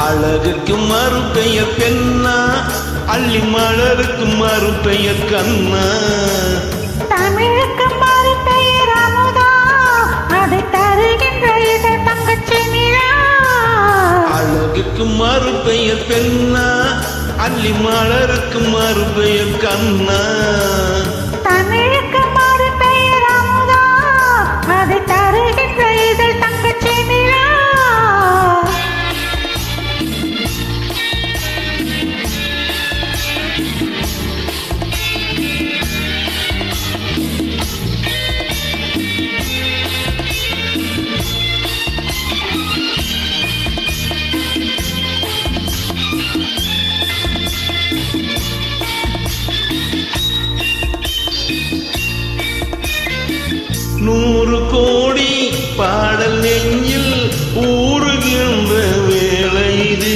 அழகுக்கு மறுபெயர் பெண்ணா, அள்ளி மலருக்கு மறுபெயர் கண்ணா. தமிழுக்கு மறுபெயர் அமுதா, அதை தருகின்ற இதழ் தங்கச்சி நிலா. அழகுக்கு மறுபெயர் பெண்ணா, அள்ளி மலருக்கு மறுபெயர் கண்ணா. தமிழுக்கு மறுபெயர் அமுதா, அதை தருகின்ற இதழ் தங்கச்சி நிலா. நூறு கோடி பாடல் நெஞ்சில் ஊறுகின்ற வேளை இது.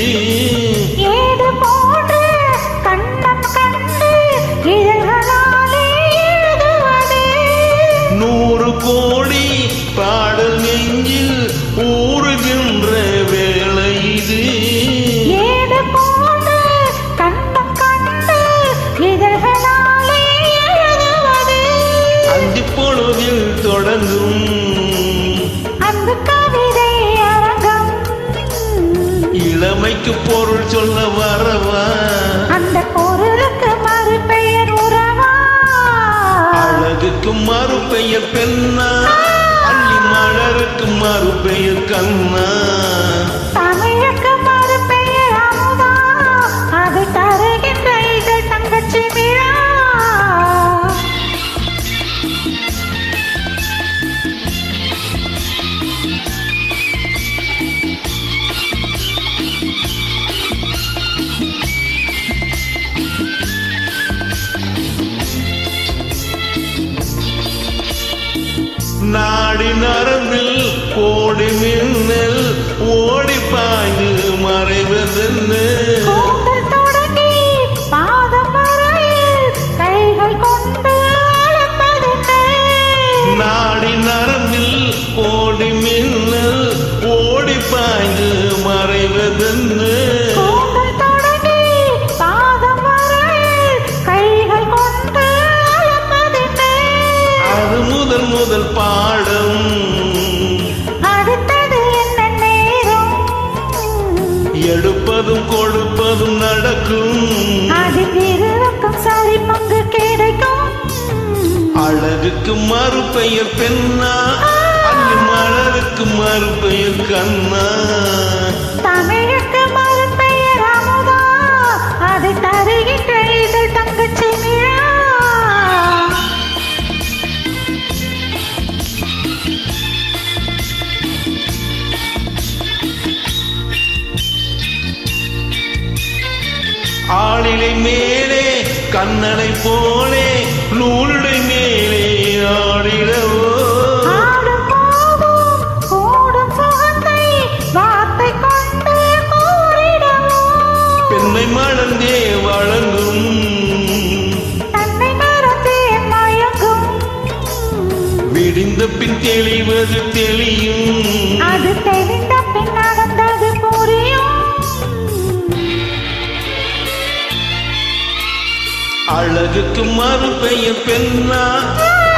ஏடு போன்று கண்ணம் கண்டு இதழ்களாலே எழுதுவது. நூறு கோடி பாடல் நெஞ்சில் ஊறுகின்ற வேளை இது. ஏடு போன்று கண்ணம் கண்டு இதழ்களாலே எழுதுவது. அஞ்சு பொழுதில் தொடங்கும் அந்த கவிதை அரங்கம். இளமைக்கு பொருள் சொல்ல வரவா, அந்த பொருளுக்கு மறுபெயர் உறவா. அழகுக்கு மறுபெயர் பெண்ணா, அள்ளி மலருக்கு மறுபெயர் கண்ணா. தமிழுக்கு மறுபெயர் அமுதா, அதை தருகின்ற இதழ் தங்கச்சி நிலா. நாடி நரம்பில் கோடி மின்னல் ஓடி பாய்ந்து மறைவதென்ன. கூந்தல் தொடங்கி பாதம் வரையில் கைகள் கொண்டு அளப்பதென்ன. நாடி நரம்பில் கோடி மின்னல் ஓடி பாய்ந்து மறைவதென்ன. கூந்தல் தொடங்கி பாதம் வரையில் கைகள் கொண்டு அளப்பதென்ன. அது முதல் முதல் பாடம், அடுத்தது என்ன நேரம். எடுப்பதும் கொடுப்பதும் நடக்கும். அதில் இருவருக்கும் சரி பங்கு கிடைக்கும். அழகுக்கு மறுபெயர் பெண்ணா, அள்ளி மலருக்கு மறுபெயர் கண்ணா. தமிழுக்கு மறுபெயர் அமுதா, அதை தருகின்ற இதழ் தங்கச்சி நிலா. ஆளிலை மேலே கண்ணனை போலே நூலுடை மேலே ஆடிடவோ. ஆடும் போதும் கூடும் சுகத்தை வார்த்தை கொண்டு கூறிடவோ. பெண்மை மலர்ந்தே வழங்கும், தன்னை மறந்தே மயங்கும். விடிந்த பின் தெளிவது தெளியும். அது தெரிந்த பின் நடந்தது புரியும். அழகுக்கு மறுபெயர் பெண்ணா,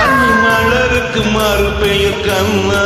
அள்ளி மலருக்கு மறுபெயர் கண்ணா.